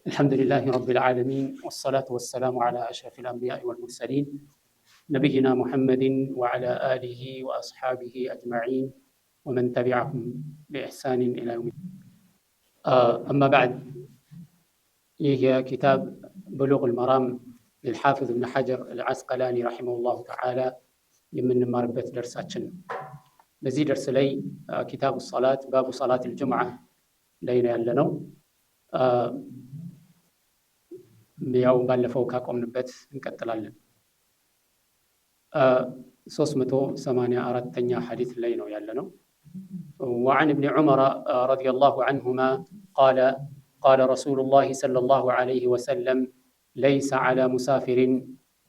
الحمد لله رب العالمين والصلاة والسلام على أشرف الأنبياء والمرسلين نبينا محمد وعلى آله وأصحابه أجمعين ومن تبعهم بإحسان إلى يوم الدين. أما بعد، هي كتاب بلوغ المرام للحافظ ابن حجر العسقلاني رحمه الله تعالى يمن مربت درساتنا. لذي درس لي كتاب الصلاة، باب صلاة الجمعة لينا يلنو ያው ባለፈው ካቆምንበት እንቀጥላለን። 384ኛ ሐዲስ ላይ ነው ያለነው። وعن ابن عمر رضي الله عنهما قال قال رسول الله صلى الله عليه وسلم ليس على مسافر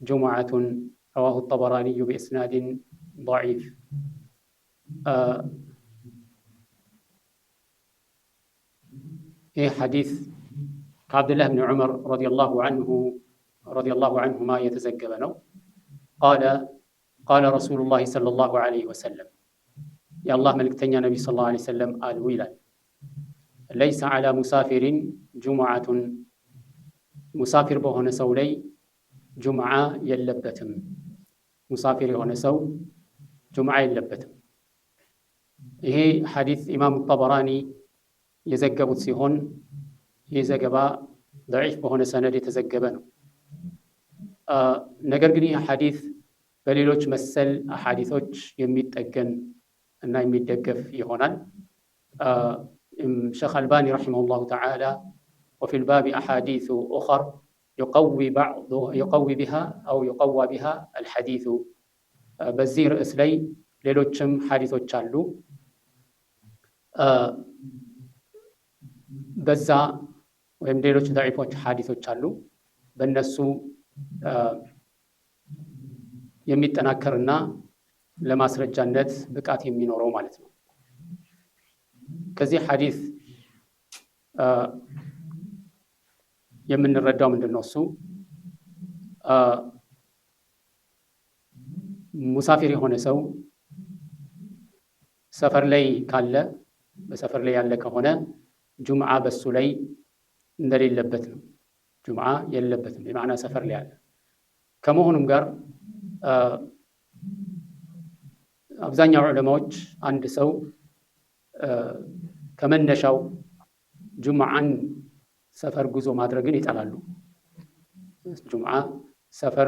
جمعة رواه الطبراني بإسناد ضعيف. إيه حديث عبد الله بن عمر رضي الله عنهما يتزجبنه قال رسول الله صلى الله عليه وسلم يا الله ملكتنيا نبي صلى الله عليه وسلم قال ويلا ليس على مسافر جمعة مسافر بهنا سولي جمعة يلبتم مسافر هنا سو جمعة يلبتم. إيه حديث إمام الطبراني يزجب سيهون ይህ ዘገባ ضعيف በሆነ ሰነድ የተዘገበ ነው። ነገር ግን ይህ ሐዲስ በሌሎች መሰል አሐዲሶች የሚጠገን እና የሚደገፍ ይሆናል። ሸኽ አልባኒ رحمه الله تعالى وفي الباب أحاديث أخر يقوي بها الحديث በዚህ ርዕስ ላይ ሌሎችም ሐዲሶች አሉ። በዛ ወይም ሌሎች ضعيفዎች ሐዲሶች አሉ። በእነሱ የሚጠናከርና ለማስረጃነት ብቃት የሚኖረው ማለት ነው። ከዚህ ሐዲስ የምንረዳው ምንድነው? እሱ ሙሳፊር የሆነ ሰው ሰፈር ላይ ካለ በሰፈር ላይ ያለ ከሆነ ጁምዓ በሱ ላይ እንደሌለበት ነው። ጁምዓ የለበትም በማዕና ሰፈር ላይ ያለ ከመሆኑም ጋር አብዛኛው ዑለማዎች አንድ ሰው ከመነሻው ጁምዓን ሰፈር ጉዞ ማድረግን ይጠላሉ። ጁምዓ ሰፈር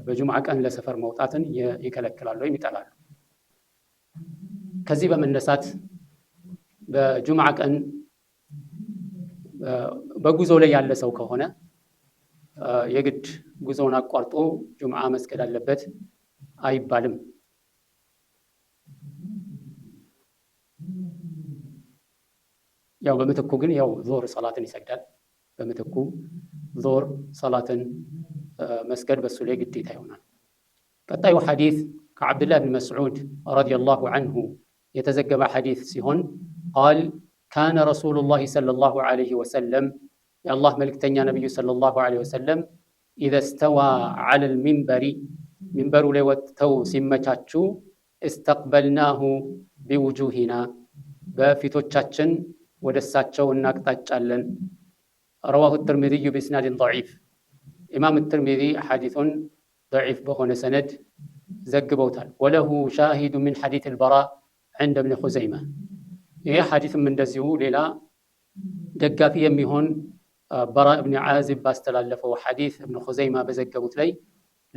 በጁምዓ ቀን ለሰፈር መውጣትን ይከለክላሉ ወይም ይጠላሉ። ከዚህ በመነሳት በጁምዓ ቀን በጉዞ ላይ ያለ ሰው ከሆነ የግድ ጉዞውን አቋርጦ ጁምዓ መስገድ አለበት አይባልም። ያው በመተኩ ግን ያው ዙህር ሰላትን ይሰግዳል። በመተኩ ዙህር ሰላትን መስገድ በሱ ላይ ግዴታ ይሆናል። ቀጣዩ ሐዲስ ከዓብድላህ ብን መስዑድ ረዲየላሁ ዐንሁ የተዘገበ ሐዲስ ሲሆን ቃል ካነ ረሱሉላሂ ሰለላሁ ዐለይሂ ወሰለም የአላህ መልእክተኛ ነቢዩ ሰለላሁ ዐለይሂ ወሰለም ኢዘ ስተዋ ዐለል ሚንበሪ ሚንበሩ ላይ ወጥተው ሲመቻቹ እስተቅበልናሁ ቢውጁሂና በፊቶቻችን ወደ እሳቸው እናቅጣጫለን። ረዋሁ ትርሚዚዩ ቢስናድን ضعيف ኢማም ትርሚዚ ሐዲሱን ضعيف በሆነ ሰነድ ዘግበውታል። ወለሁ ሻሂዱ ሚን ሐዲስ አልበራ عند ابن خزيمة ይሄ ሐዲስም እንደዚሁ ሌላ ደጋፊ የሚሆን በራ ኢብኑ ዓዚብ ባስተላለፈው ሐዲስ ኢብኑ ኹዘይማ በዘገቡት ላይ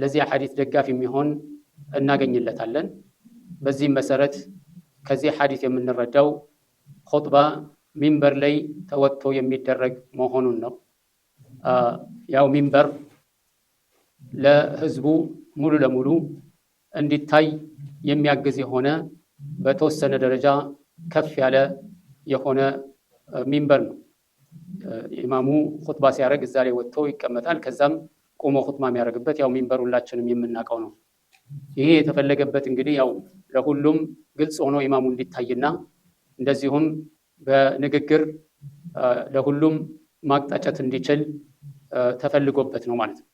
ለዚህ ሐዲስ ደጋፊ የሚሆን እናገኝለታለን። በዚህም መሰረት ከዚህ ሐዲስ የምንረዳው ኹጥባ ሚንበር ላይ ተወጥቶ የሚደረግ መሆኑን ነው። ያው ሚንበር ለህዝቡ ሙሉ ለሙሉ እንዲታይ የሚያግዝ የሆነ በተወሰነ ደረጃ ከፍ ያለ የሆነ ሚንበር ነው። ኢማሙ ኹጥባ ሲያደርግ እዛ ላይ ወጥቶ ይቀመጣል። ከዛም ቆሞ ኹጥባ የሚያደርግበት ያው ሚንበር ሁላችንም የምናውቀው ነው። ይሄ የተፈለገበት እንግዲህ ያው ለሁሉም ግልጽ ሆኖ ኢማሙ እንዲታይና እንደዚሁም በንግግር ለሁሉም ማቅጣጨት እንዲችል ተፈልጎበት ነው ማለት ነው።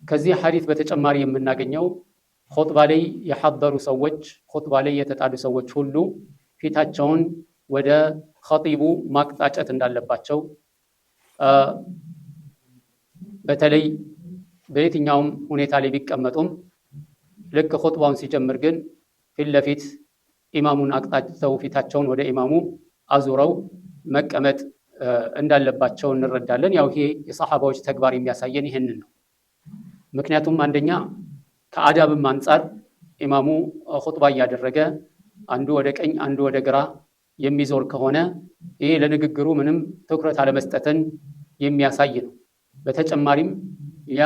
ከዚህ ሐዲስ በተጨማሪ የምናገኘው ኹጥባ ላይ የሐደሩ ሰዎች ኹጥባ ላይ የተጣዱ ሰዎች ሁሉ ፊታቸውን ወደ ኸጢቡ ማቅጣጨት እንዳለባቸው በተለይ በየትኛውም ሁኔታ ላይ ቢቀመጡም ልክ ኹጥባውን ሲጀምር ግን ፊት ለፊት ኢማሙን አቅጣጭተው ፊታቸውን ወደ ኢማሙ አዙረው መቀመጥ እንዳለባቸው እንረዳለን። ያው ይሄ የሰሐባዎች ተግባር የሚያሳየን ይህንን ነው። ምክንያቱም አንደኛ ከአዳብም አንጻር ኢማሙ ኹጥባ እያደረገ አንዱ ወደ ቀኝ አንዱ ወደ ግራ የሚዞር ከሆነ ይሄ ለንግግሩ ምንም ትኩረት አለመስጠትን የሚያሳይ ነው። በተጨማሪም ያ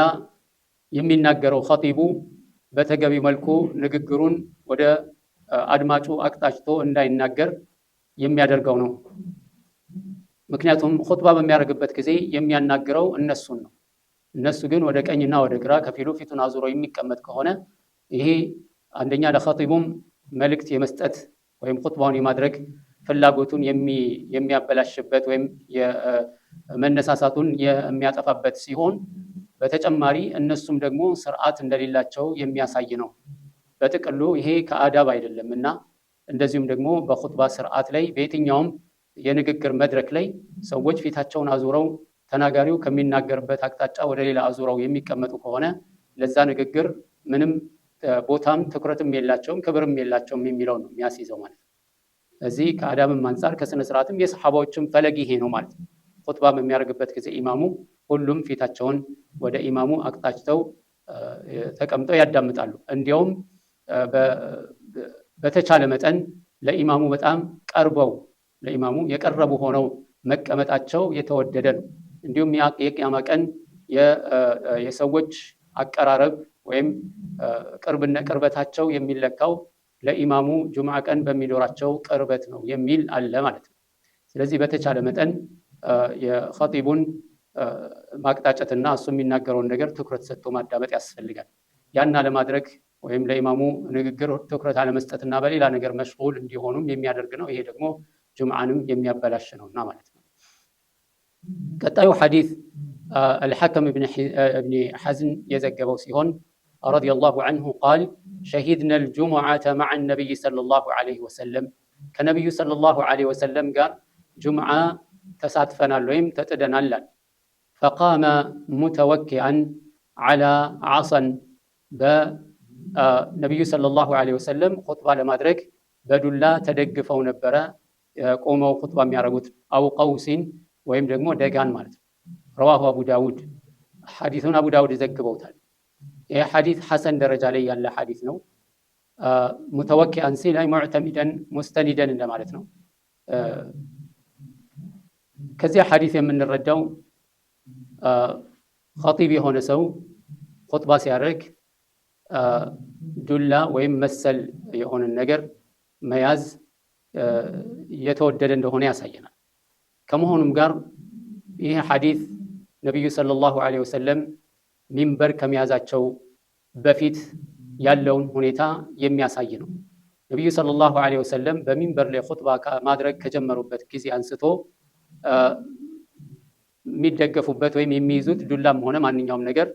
የሚናገረው ኸጢቡ በተገቢ መልኩ ንግግሩን ወደ አድማጩ አቅጣጭቶ እንዳይናገር የሚያደርገው ነው። ምክንያቱም ኹጥባ በሚያደርግበት ጊዜ የሚያናግረው እነሱን ነው። እነሱ ግን ወደ ቀኝና ወደ ግራ ከፊሉ ፊቱን አዙሮ የሚቀመጥ ከሆነ ይሄ አንደኛ ለኸጢቡም መልእክት የመስጠት ወይም ኹጥባውን የማድረግ ፍላጎቱን የሚያበላሽበት ወይም መነሳሳቱን የሚያጠፋበት ሲሆን በተጨማሪ እነሱም ደግሞ ስርዓት እንደሌላቸው የሚያሳይ ነው። በጥቅሉ ይሄ ከአዳብ አይደለም እና እንደዚሁም ደግሞ በኹጥባ ስርዓት ላይ በየትኛውም የንግግር መድረክ ላይ ሰዎች ፊታቸውን አዙረው ተናጋሪው ከሚናገርበት አቅጣጫ ወደ ሌላ አዙረው የሚቀመጡ ከሆነ ለዛ ንግግር ምንም ቦታም ትኩረትም የላቸውም ክብርም የላቸውም የሚለው ነው የሚያስይዘው ማለት ነው። እዚህ ከአዳብም አንጻር ከስነ ስርዓትም የሰሐባዎችም ፈለግ ይሄ ነው ማለት ነው። ኹጥባ በሚያደርግበት ጊዜ ኢማሙ ሁሉም ፊታቸውን ወደ ኢማሙ አቅጣጭተው ተቀምጠው ያዳምጣሉ። እንዲያውም በተቻለ መጠን ለኢማሙ በጣም ቀርበው ለኢማሙ የቀረቡ ሆነው መቀመጣቸው የተወደደ ነው። እንዲሁም የቂያማ ቀን የሰዎች አቀራረብ ወይም ቅርበታቸው የሚለካው ለኢማሙ ጁምዓ ቀን በሚኖራቸው ቅርበት ነው የሚል አለ ማለት ነው። ስለዚህ በተቻለ መጠን የኸጢቡን ማቅጣጨትና እሱ የሚናገረውን ነገር ትኩረት ሰጥቶ ማዳመጥ ያስፈልጋል። ያና ለማድረግ ወይም ለኢማሙ ንግግር ትኩረት አለመስጠትና በሌላ ነገር መሽጉል እንዲሆኑም የሚያደርግ ነው። ይሄ ደግሞ ጁምዓንም የሚያበላሽ ነውና ማለት ነው። ቀጣዩ ሐዲስ አልሐከም ብን ሐዝን የዘገበው ሲሆን ረዲየላሁ ዐንሁ ቃል ሸሂድና አልጁሙዓተ መዐ ነቢይ ሰለላሁ ዐለይሂ ወሰለም ከነቢዩ ሰለላሁ ዐለይሂ ወሰለም ጋር ጁምዓ ተሳትፈናል ወይም ተጥደናል። ፈቃመ ሙተወኪአን ዐላ ዐሰን በነቢዩ ሰለላሁ ዐለይሂ ወሰለም ኹጥባ ለማድረግ በዱላ ተደግፈው ነበረ ቆመው ኹጥባ የሚያደርጉት። አው ቀውሲን ወይም ደግሞ ደጋን ማለት ነው። ረዋሁ አቡ ዳውድ ሐዲሱን አቡ ዳውድ ዘግበውታል። ይህ ሐዲስ ሐሰን ደረጃ ላይ ያለ ሐዲስ ነው። ሙተወኪአን ሲል ሙዕተሚደን ሙስተኒደን እንደማለት ነው። ከዚያ ሐዲስ የምንረዳው ኸጢብ የሆነ ሰው ኹጥባ ሲያደርግ ዱላ ወይም መሰል የሆነ ነገር መያዝ የተወደደ እንደሆነ ያሳየናል። ከመሆኑም ጋር ይህ ሐዲስ ነቢዩ ሰለላሁ ዐለይሂ ወሰለም ሚንበር ከመያዛቸው በፊት ያለውን ሁኔታ የሚያሳይ ነው። ነቢዩ ሰለላሁ ዐለይሂ ወሰለም በሚንበር ላይ ኹጥባ ማድረግ ከጀመሩበት ጊዜ አንስቶ የሚደገፉበት ወይም የሚይዙት ዱላም ሆነ ማንኛውም ነገር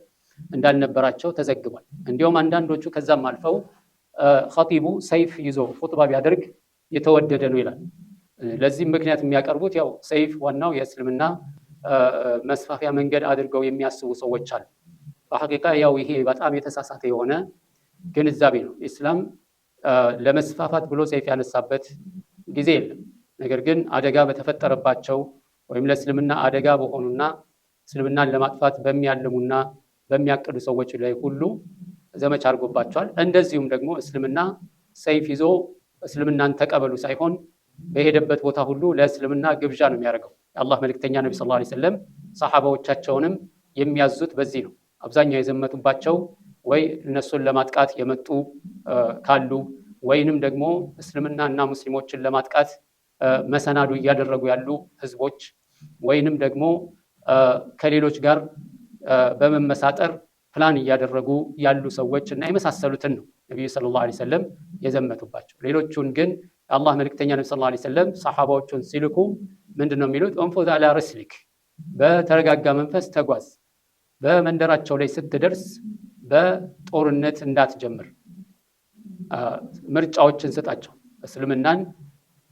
እንዳልነበራቸው ተዘግቧል። እንዲሁም አንዳንዶቹ ከዛም አልፈው ኸጢቡ ሰይፍ ይዞ ኹጥባ ቢያደርግ የተወደደ ነው ይላል። ለዚህም ምክንያት የሚያቀርቡት ያው ሰይፍ ዋናው የእስልምና መስፋፊያ መንገድ አድርገው የሚያስቡ ሰዎች አሉ። በሐቂቃ ያው ይሄ በጣም የተሳሳተ የሆነ ግንዛቤ ነው። ኢስላም ለመስፋፋት ብሎ ሰይፍ ያነሳበት ጊዜ የለም። ነገር ግን አደጋ በተፈጠረባቸው ወይም ለእስልምና አደጋ በሆኑና እስልምናን ለማጥፋት በሚያልሙና በሚያቅዱ ሰዎች ላይ ሁሉ ዘመቻ አድርጎባቸዋል። እንደዚሁም ደግሞ እስልምና ሰይፍ ይዞ እስልምናን ተቀበሉ ሳይሆን በሄደበት ቦታ ሁሉ ለእስልምና ግብዣ ነው የሚያደርገው። የአላህ መልእክተኛ ነቢ ሰለላሁ ዐለይሂ ወሰለም ሰሐባዎቻቸውንም የሚያዙት በዚህ ነው። አብዛኛው የዘመቱባቸው ወይ እነሱን ለማጥቃት የመጡ ካሉ ወይንም ደግሞ እስልምና እና ሙስሊሞችን ለማጥቃት መሰናዱ እያደረጉ ያሉ ህዝቦች ወይንም ደግሞ ከሌሎች ጋር በመመሳጠር ፕላን እያደረጉ ያሉ ሰዎች እና የመሳሰሉትን ነው ነቢዩ ሰለላሁ ዐለይሂ ወሰለም የዘመቱባቸው። ሌሎቹን ግን የአላህ መልእክተኛ ነቢ ሰለላሁ ዐለይሂ ወሰለም ሰሐባዎቹን ሲልኩ ምንድን ነው የሚሉት? እንፉዝ ዐላ ሪስሊክ፣ በተረጋጋ መንፈስ ተጓዝ፣ በመንደራቸው ላይ ስትደርስ በጦርነት እንዳትጀምር ምርጫዎችን ስጣቸው። እስልምናን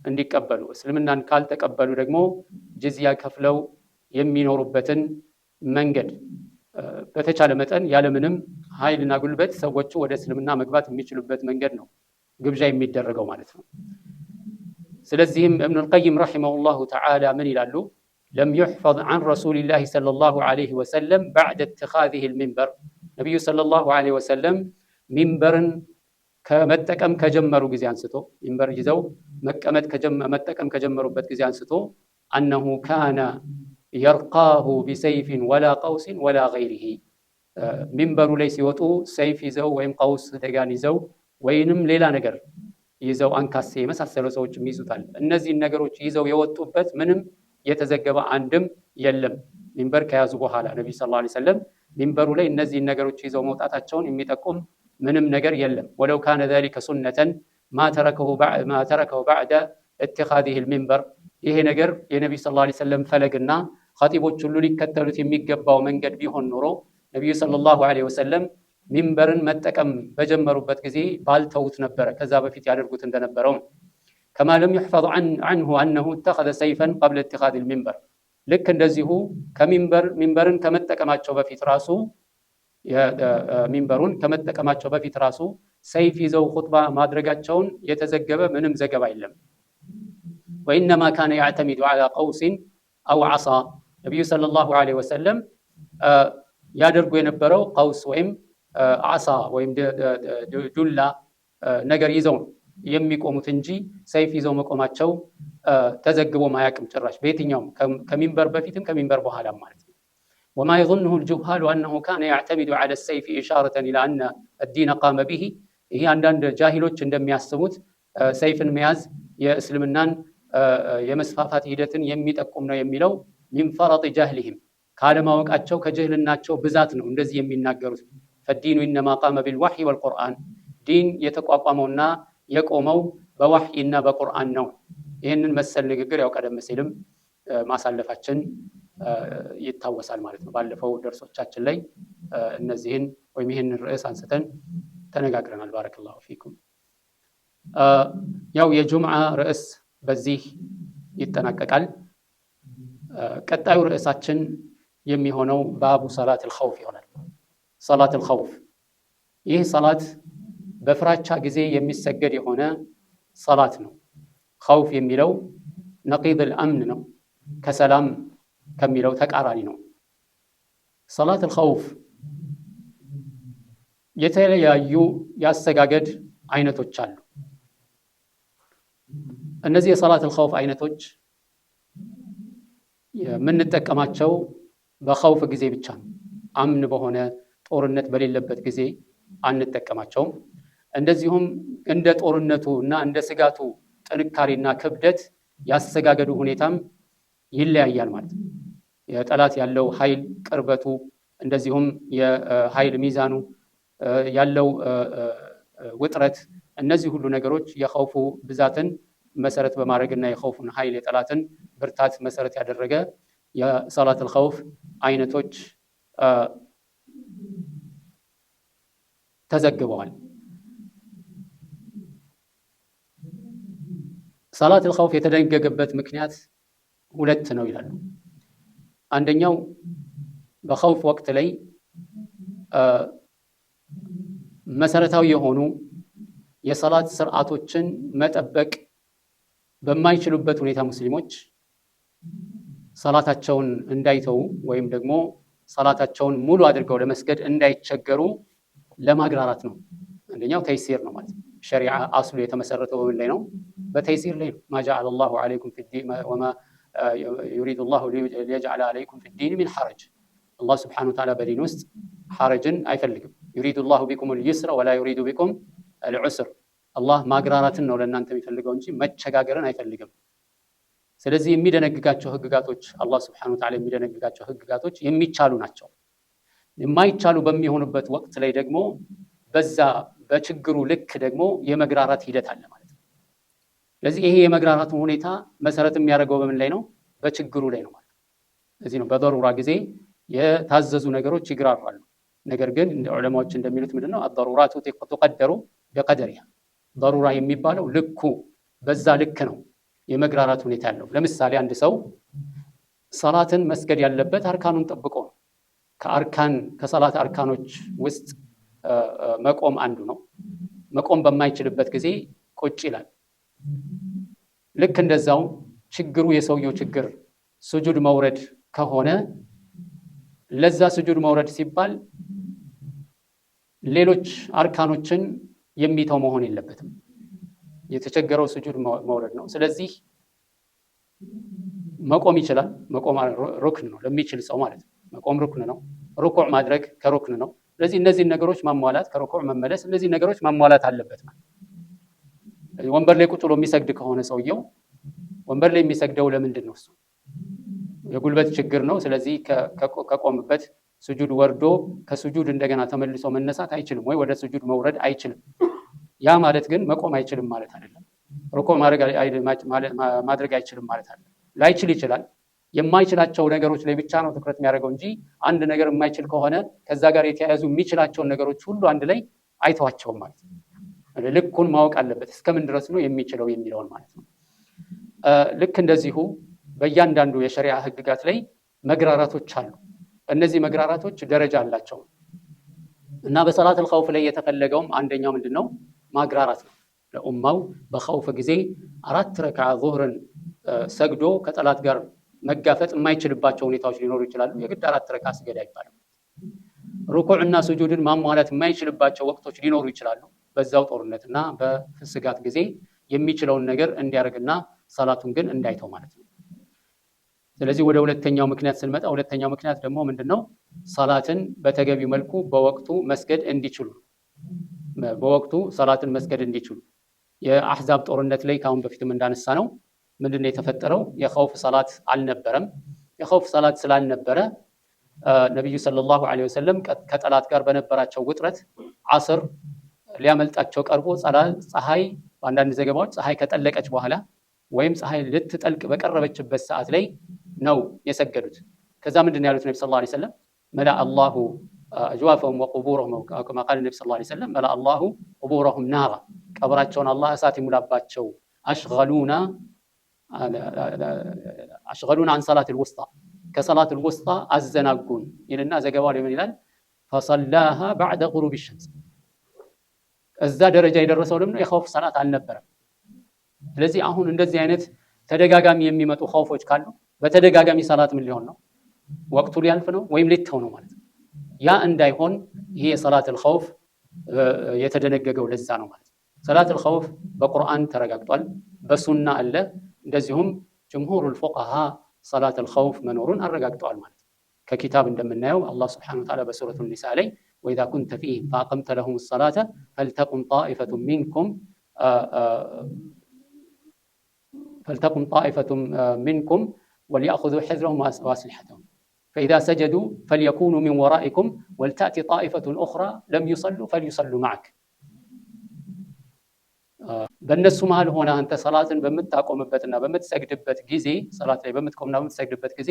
እንዲቀበሉ፣ እስልምናን ካልተቀበሉ ደግሞ ጅዝያ ከፍለው የሚኖሩበትን መንገድ በተቻለ መጠን ያለምንም ኃይልና ጉልበት ሰዎቹ ወደ እስልምና መግባት የሚችሉበት መንገድ ነው ግብዣ የሚደረገው ማለት ነው። ስለዚህም እብኑል ቀይም ረሒመሁላሁ ተዓላ ምን ይላሉ? ለም ዩሕፈዝ ዐን ረሱሊላሂ ሰለላሁ ዐለይሂ ወሰለም በዕደ ኢትኻዚሂል ሚንበር፣ ነቢዩ ሰለላሁ ዐለይሂ ወሰለም ሚንበርን ከመጠቀም ከጀመሩ ጊዜ አንስቶ ሚንበር ይዘው መጠቀም ከጀመሩበት ጊዜ አንስቶ አነሁ ካነ የርቃሁ ቢሰይፊን ወላ ቀውሲን ወላ ገይሪሂ፣ ሚንበሩ ላይ ሲወጡ ሰይፍ ይዘው ወይም ቀውስ ደጋን ይዘው ወይንም ሌላ ነገር ይዘው አንካሴ የመሳሰሉ ሰዎችም ይዙታል። እነዚህን ነገሮች ይዘው የወጡበት ምንም የተዘገበ አንድም የለም። ሚንበር ከያዙ በኋላ ነቢዩ ሰለላሁ ዐለይሂ ወሰለም ሚንበሩ ላይ እነዚህን ነገሮች ይዘው መውጣታቸውን የሚጠቁም ምንም ነገር የለም። ወለው ካነ ዛሊከ ሱነተን ማ ተረከሁ በዕደ ኢትኻዚሂል ሚንበር፣ ይሄ ነገር የነቢዩ ሰለላሁ ዐለይሂ ወሰለም ፈለግና ኸጢቦች ሁሉ ሊከተሉት የሚገባው መንገድ ቢሆን ኖሮ ነቢዩ ሰለላሁ ዐለይሂ ወሰለም ሚንበርን መጠቀም በጀመሩበት ጊዜ ባልተውት ነበረ፣ ከዛ በፊት ያደርጉት እንደነበረው። ከማ ለም ዩሕፈዝ ዐንሁ አነሁ ኢተኸዘ ሰይፈን ቀብለ ኢትኻዚል ሚንበር፣ ልክ እንደዚሁ ሚንበርን ከመጠቀማቸው በፊት ራሱ ሚንበሩን ከመጠቀማቸው በፊት ራሱ ሰይፍ ይዘው ኹጥባ ማድረጋቸውን የተዘገበ ምንም ዘገባ የለም። ወኢነማ ካነ ያዕተሚዱ ዐላ ቀውሲን አው ዐሳ፣ ነቢዩ ሰለላሁ ዐለይሂ ወሰለም ያደርጉ የነበረው ቀውስ ወይም ዓሳ ወይም ዱላ ነገር ይዘው የሚቆሙት እንጂ ሰይፍ ይዘው መቆማቸው ተዘግቦ ማያቅም ጭራሽ በየትኛውም ከሚንበር በፊትም ከሚንበር በኋላም ማለት ነው። ወማ የظنه الجهال أنه كان يعتمد على السيف إشارة إلى أن الدين قام به، ይሄ አንዳንድ ጃሂሎች እንደሚያስቡት ሰይፍን መያዝ የእስልምናን የመስፋፋት ሂደትን የሚጠቁም ነው የሚለው ሚን ፈረጥ ጃህሊሂም፣ ካለማወቃቸው ከጅህልናቸው ብዛት ነው እንደዚህ የሚናገሩት። ፈዲኑ ኢነማ ቃመ ቢልወሕይ ወልቁርአን፣ ዲን የተቋቋመውና የቆመው በወሕይና በቁርአን ነው። ይህንን መሰል ንግግር ያው ቀደም ሲልም ማሳለፋችን ይታወሳል ማለት ነው። ባለፈው ደርሶቻችን ላይ እነዚህን ወይም ይህንን ርዕስ አንስተን ተነጋግረናል። ባረከላሁ ፊኩም። ያው የጁምዓ ርዕስ በዚህ ይጠናቀቃል። ቀጣዩ ርዕሳችን የሚሆነው ባቡ ሰላተል ኸውፍ ይሆናል። ሰላተል ኸውፍ፣ ይህ ሰላት በፍራቻ ጊዜ የሚሰገድ የሆነ ሰላት ነው። ኸውፍ የሚለው ነቂደል አምን ነው፣ ከሰላም ከሚለው ተቃራኒ ነው። ሰላተል ኸውፍ የተለያዩ የአሰጋገድ አይነቶች አሉ። እነዚህ የሰላተል ኸውፍ አይነቶች የምንጠቀማቸው በኸውፍ ጊዜ ብቻ ነው። አምን በሆነ ጦርነት በሌለበት ጊዜ አንጠቀማቸውም። እንደዚሁም እንደ ጦርነቱ እና እንደ ስጋቱ ጥንካሬና ክብደት ያሰጋገዱ ሁኔታም ይለያያል ማለት ነው። የጠላት ያለው ኃይል ቅርበቱ፣ እንደዚሁም የኃይል ሚዛኑ ያለው ውጥረት፣ እነዚህ ሁሉ ነገሮች የኸውፉ ብዛትን መሰረት በማድረግና የኸውፉን ኃይል የጠላትን ብርታት መሰረት ያደረገ የሰላተል ኸውፍ አይነቶች ተዘግበዋል። ሰላተል ኸውፍ የተደነገገበት ምክንያት ሁለት ነው ይላሉ። አንደኛው በኸውፍ ወቅት ላይ መሰረታዊ የሆኑ የሰላት ስርዓቶችን መጠበቅ በማይችሉበት ሁኔታ ሙስሊሞች ሰላታቸውን እንዳይተው ወይም ደግሞ ሰላታቸውን ሙሉ አድርገው ለመስገድ እንዳይቸገሩ ለማግራራት ነው። አንደኛው ተይሲር ነው ማለት ነው። ሸሪዓ አስሉ የተመሰረተው በምን ላይ ነው? በተይሲር ላይ ነው። ማ ጀዐለ ላሁ ዐለይኩም ፊዲን ወማ ዩሪዱ ላሁ ሊየጅዐለ ዐለይኩም ፊዲን ሚን ሐረጅ። አላህ ሱብሓነሁ ወተዓላ በዲን ውስጥ ሐረጅን አይፈልግም። ዩሪዱ ላሁ ቢኩሙል ዩስረ ወላ ዩሪዱ ቢኩም አልዑስር። አላህ ማግራራትን ነው ለእናንተ የሚፈልገው እንጂ መቸጋገርን አይፈልግም። ስለዚህ የሚደነግጋቸው ህግጋቶች አላህ ሱብሓነሁ ወተዓላ የሚደነግጋቸው ህግጋቶች የሚቻሉ ናቸው። የማይቻሉ በሚሆኑበት ወቅት ላይ ደግሞ በዛ በችግሩ ልክ ደግሞ የመግራራት ሂደት አለ ማለት ነው። ስለዚህ ይሄ የመግራራቱን ሁኔታ መሰረት የሚያደርገው በምን ላይ ነው? በችግሩ ላይ ነው ማለት ነው። እዚህ ነው በደሩራ ጊዜ የታዘዙ ነገሮች ይግራራሉ። ነገር ግን ዑለማዎች እንደሚሉት ምንድነው አደሩራቱ ተቀደሩ በቀደሪሃ፣ ደሩራ የሚባለው ልኩ በዛ ልክ ነው። የመግራራት ሁኔታ ያለው። ለምሳሌ አንድ ሰው ሰላትን መስገድ ያለበት አርካኑን ጠብቆ ነው። ከሰላት አርካኖች ውስጥ መቆም አንዱ ነው። መቆም በማይችልበት ጊዜ ቁጭ ይላል። ልክ እንደዛው ችግሩ የሰውየው ችግር ስጁድ መውረድ ከሆነ ለዛ ስጁድ መውረድ ሲባል ሌሎች አርካኖችን የሚተው መሆን የለበትም። የተቸገረው ስጁድ መውረድ ነው። ስለዚህ መቆም ይችላል። መቆም ሩክን ነው ለሚችል ሰው ማለት ነው። መቆም ሩክን ነው። ሩኩዕ ማድረግ ከሩክን ነው። ስለዚህ እነዚህ ነገሮች ማሟላት፣ ከሩኩዕ መመለስ፣ እነዚህ ነገሮች ማሟላት አለበት ማለት። ወንበር ላይ ቁጭ ብሎ የሚሰግድ ከሆነ ሰውየው ወንበር ላይ የሚሰግደው ለምንድን ነው? እሱ የጉልበት ችግር ነው። ስለዚህ ከቆምበት ስጁድ ወርዶ ከስጁድ እንደገና ተመልሶ መነሳት አይችልም፣ ወይ ወደ ስጁድ መውረድ አይችልም። ያ ማለት ግን መቆም አይችልም ማለት አይደለም። ሩኩዕ ማድረግ አይችልም ማለት አይደለም። ላይችል ይችላል። የማይችላቸው ነገሮች ላይ ብቻ ነው ትኩረት የሚያደርገው እንጂ አንድ ነገር የማይችል ከሆነ ከዛ ጋር የተያያዙ የሚችላቸውን ነገሮች ሁሉ አንድ ላይ አይተዋቸውም ማለት ነው። ልኩን ማወቅ አለበት፣ እስከምን ድረስ ነው የሚችለው የሚለውን ማለት ነው። ልክ እንደዚሁ በእያንዳንዱ የሸሪዓ ህግጋት ላይ መግራራቶች አሉ። እነዚህ መግራራቶች ደረጃ አላቸው እና በሰላት الخوف ላይ የተፈለገውም አንደኛው ምንድነው? ማግራራት ነው። ለኡማው በኸውፍ ጊዜ 4 ረክዓ ዙህርን ሰግዶ ከጠላት ጋር መጋፈጥ የማይችልባቸው ሁኔታዎች ሊኖሩ ይችላሉ። የግድ 4 ረክዓ ስገድ አይባልም። ሩኩዕና ስጁድን ማሟላት የማይችልባቸው ወቅቶች ሊኖሩ ይችላሉ። በዛው ጦርነትና በስጋት ጊዜ የሚችለውን ነገር እንዲያደርግና ሰላቱን ግን እንዳይተው ማለት ነው። ስለዚህ ወደ ሁለተኛው ምክንያት ስንመጣ፣ ሁለተኛው ምክንያት ደግሞ ምንድነው? ሰላትን በተገቢው መልኩ በወቅቱ መስገድ እንዲችሉ፣ በወቅቱ ሰላትን መስገድ እንዲችሉ። የአሕዛብ ጦርነት ላይ ካሁን በፊትም እንዳነሳ ነው ምንድነው የተፈጠረው? የኸውፍ ሰላት አልነበረም። የኸውፍ ሰላት ስላልነበረ ነብዩ ሰለላሁ ዐለይሂ ወሰለም ከጠላት ጋር በነበራቸው ውጥረት ዓስር ሊያመልጣቸው ቀርቦ ፀሐይ፣ በአንዳንድ ዘገባዎች ፀሐይ ከጠለቀች በኋላ ወይም ፀሐይ ልትጠልቅ በቀረበችበት ሰዓት ላይ ነው የሰገዱት። ከዛ ምንድነው ያሉት ነብዩ ሰለላሁ ዐለይሂ ወሰለም? መላ አላሁ አጅዋፈሁም ወቁቡረሁም ከማ ቃል ነብዩ ሰለላሁ ዐለይሂ ወሰለም መላ አላሁ ቁቡረሁም ናራ፣ ቀብራቸውን አላህ እሳት ይሙላባቸው። አሽገሉና አን ሰላት ልውስጣ፣ ከሰላት ልውስጣ አዘናጉን ይልና ዘገባው ላይ ምን ይላል? ፈሰላሃ ባዕደ ጉሩብ ሸምስ። እዛ ደረጃ የደረሰው ደግሞ የኸውፍ ሰላት አልነበረም። ስለዚህ አሁን እንደዚህ አይነት ተደጋጋሚ የሚመጡ ኸውፎች ካሉ በተደጋጋሚ ሰላት ምን ሊሆን ነው? ወቅቱ ሊያልፍ ነው ወይም ሊተው ነው ማለት ነው። ያ እንዳይሆን ይሄ የሰላት الخوف የተደነገገው ለዛ ነው ማለት ነው። ሰላት الخوف በቁርአን ተረጋግጧል፣ በሱና አለ። እንደዚሁም ጀምሁር الفقهاء ሰላት الخوف መኖሩን አረጋግጠዋል ማለት ነው። ከኪታብ እንደምናየው አላህ Subhanahu Wa Ta'ala በሱረቱ النساء ላይ وإذا كنت فيهم فأقمت لهم الصلاة فلتقم طائفة منكم وليأخذوا حذرهم وأسلحتهم فإذا سجدوا فليكونوا من ورائكم ولتأتي طائفة أخرى لم يصلوا فليصلوا معك. በእነሱ መሃል ሆነ አንተ ሰላትን በምታቆምበትና በምትሰግድበት ጊዜ፣ ሰላት ላይ በምትቆምና በምትሰግድበት ጊዜ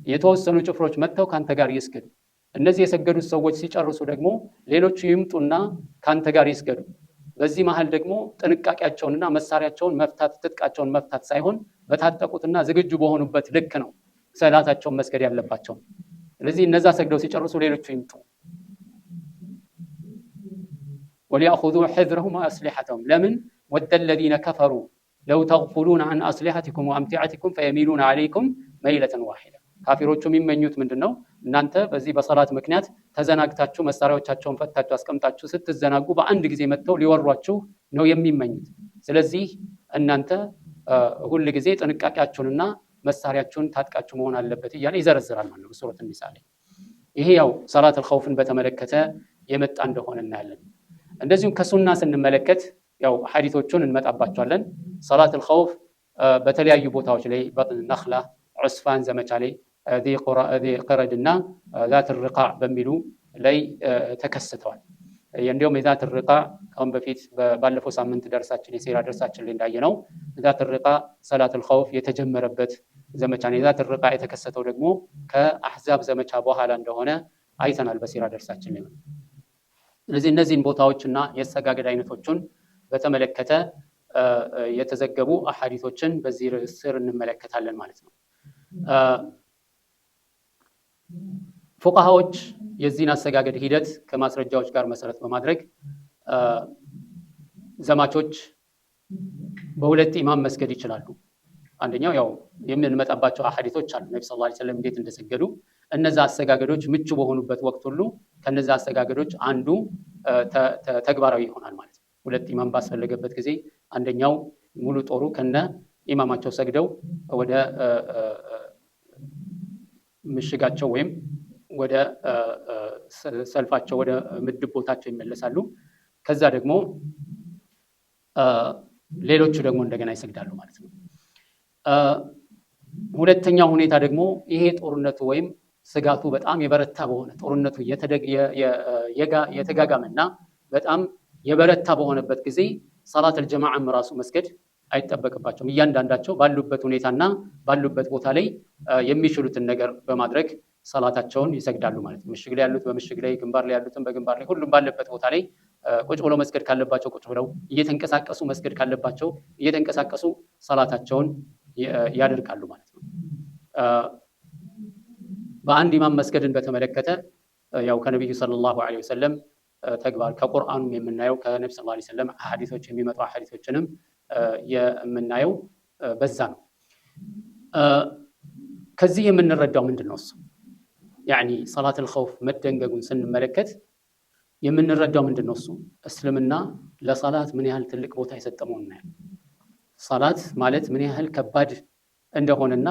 የተወሰኑ ጭፍሮች መጥተው ካንተ ጋር ይስገዱ። እነዚህ የሰገዱት ሰዎች ሲጨርሱ ደግሞ ሌሎቹ ይምጡና ካንተ ጋር ይስገዱ። በዚህ መሃል ደግሞ ጥንቃቄያቸውንና መሳሪያቸውን መፍታት፣ ትጥቃቸውን መፍታት ሳይሆን በታጠቁትና ዝግጁ በሆኑበት ልክ ነው ሰላታቸውን መስገድ ያለባቸው። ስለዚህ እነዛ ሰግደው ሲጨርሱ ሌሎቹ ይምጡ። وليأخذوا حذرهم وأسلحتهم لمن ود الذين كفروا لو تغفلون عن أسلحتكم وأمتعتكم فيميلون عليكم ميلة واحدة. ካፊሮቹ የሚመኙት ምንድነው? እናንተ በዚህ በሰላት ምክንያት ተዘናግታችሁ መሳሪያዎቻችሁን ፈታችሁ አስቀምጣችሁ ስትዘናጉ በአንድ ጊዜ መጥተው ሊወሯችሁ ነው የሚመኙት። ስለዚህ እናንተ ሁሉ ጊዜ ጥንቃቄያችሁንና መሳሪያችሁን ታጥቃችሁ መሆን አለበት እያለ ይዘረዝራል ማለት ነው በሱረቱ النساء ላይ። ይሄ ያው ሰላት الخوفን በተመለከተ የመጣ እንደሆነ እናያለን። እንደዚሁም ከሱና ስንመለከት ያው ሐዲሶቹን እንመጣባቸዋለን። ሰላት الخوف በተለያዩ ቦታዎች ላይ በነኽላ ዑስፋን ዘመቻ ላይ ذي قردና ذات الرقاع በሚሉ ላይ ተከስተዋል። እንዲሁም ذات الرقاع ካሁን በፊት ባለፈው ሳምንት ደርሳችን የሲራ ደርሳችን ላይ እንዳየነው ذات الرقاع ሰላት الخوف የተጀመረበት ዘመቻ ነው። ذات الرقاع የተከሰተው ደግሞ ከአሕዛብ ዘመቻ በኋላ እንደሆነ አይተናል በሲራ ደርሳችን ላይ። ስለዚህ እነዚህን ቦታዎችና የሰጋገድ አይነቶችን በተመለከተ የተዘገቡ አሐዲሶችን በዚህ ርዕስ ስር እንመለከታለን ማለት ነው። ፉቃሃዎች የዚህን አሰጋገድ ሂደት ከማስረጃዎች ጋር መሰረት በማድረግ ዘማቾች በሁለት ኢማም መስገድ ይችላሉ። አንደኛው ያው የምንመጣባቸው አሐዲሶች አሉ ነብዩ ሰለላሁ ዐለይሂ ወሰለም እንዴት እንደሰገዱ። እነዛ አሰጋገዶች ምቹ በሆኑበት ወቅት ሁሉ ከነዛ አሰጋገዶች አንዱ ተግባራዊ ይሆናል ማለት ነው። ሁለት ኢማም ባስፈለገበት ጊዜ አንደኛው ሙሉ ጦሩ ከነ ኢማማቸው ሰግደው ወደ ምሽጋቸው ወይም ወደ ሰልፋቸው ወደ ምድብ ቦታቸው ይመለሳሉ። ከዛ ደግሞ ሌሎቹ ደግሞ እንደገና ይሰግዳሉ ማለት ነው። ሁለተኛው ሁኔታ ደግሞ ይሄ ጦርነቱ ወይም ስጋቱ በጣም የበረታ በሆነ ጦርነቱ የተጋጋመና በጣም የበረታ በሆነበት ጊዜ ሰላት አልጀማዓም ራሱ መስገድ አይጠበቅባቸውም። እያንዳንዳቸው ባሉበት ሁኔታና ባሉበት ቦታ ላይ የሚችሉትን ነገር በማድረግ ሰላታቸውን ይሰግዳሉ ማለት ነው። ምሽግ ላይ ያሉት በምሽግ ላይ፣ ግንባር ላይ ያሉትን በግንባር ላይ፣ ሁሉም ባለበት ቦታ ላይ ቁጭ ብለው መስገድ ካለባቸው ቁጭ ብለው፣ እየተንቀሳቀሱ መስገድ ካለባቸው እየተንቀሳቀሱ ሰላታቸውን ያደርጋሉ ማለት ነው። በአንድ ኢማም መስገድን በተመለከተ ያው ከነብዩ ሰለላሁ ዐለይሂ ወሰለም ተግባር ከቁርአኑም የምናየው ከነብዩ ሰለላሁ ዐለይሂ ወሰለም ሐዲሶች የሚመጡ ሐዲሶችንም የምናየው በዛ ነው። ከዚህ የምንረዳው ምንድነው? እሱ ያኒ ሰላተል ኸውፍ መደንገጉን ስንመለከት የምንረዳው ምንድነው? እሱ እስልምና ለሰላት ምን ያህል ትልቅ ቦታ የሰጠመው እናያለን። ሰላት ማለት ምን ያህል ከባድ እንደሆነና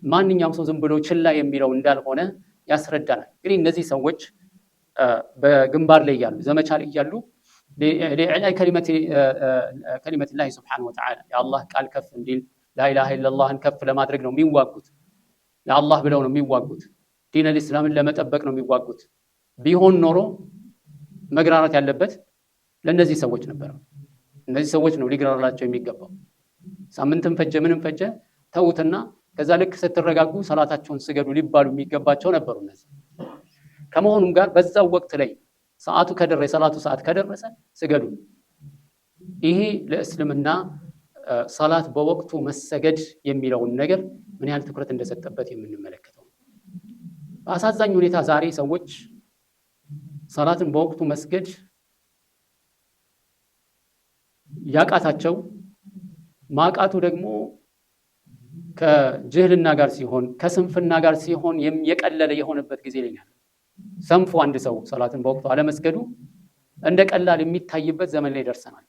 ማንኛውም ሰው ዝም ብሎ ችላ የሚለው እንዳልሆነ ያስረዳናል። እንግዲህ እነዚህ ሰዎች በግንባር ላይ ያሉ ዘመቻ ላይ ያሉ ለኢዕላኢ ከሊመቲላሂ ሱብሓነሁ ወተዓላ የአላህ ቃል ከፍ እንዲል ላኢላሃ ኢለላህን ከፍ ለማድረግ ነው የሚዋጉት። ለአላህ ብለው ነው የሚዋጉት። ዲነል ኢስላምን ለመጠበቅ ነው የሚዋጉት። ቢሆን ኖሮ መግራራት ያለበት ለእነዚህ ሰዎች ነበር። እነዚህ ሰዎች ነው ሊግራራላቸው የሚገባው። ሳምንትም ፈጀ ምንም ፈጀ ተውትና ከዛ ልክ ስትረጋጉ ሰላታቸውን ስገዱ ሊባሉ የሚገባቸው ነበሩ እነዚህ። ከመሆኑም ጋር በዛው ወቅት ላይ ሰዓቱ ከደረሰ የሰላቱ ሰዓት ከደረሰ ስገዱ። ይሄ ለእስልምና ሰላት በወቅቱ መሰገድ የሚለውን ነገር ምን ያህል ትኩረት እንደሰጠበት የምንመለከተው። በአሳዛኝ ሁኔታ ዛሬ ሰዎች ሰላትን በወቅቱ መስገድ ያቃታቸው፣ ማቃቱ ደግሞ ከጅህልና ጋር ሲሆን ከስንፍና ጋር ሲሆን የቀለለ የሆነበት ጊዜ ላይ ነው። ሰንፎ አንድ ሰው ሰላትን በወቅቱ አለመስገዱ እንደ ቀላል የሚታይበት ዘመን ላይ ደርሰናል።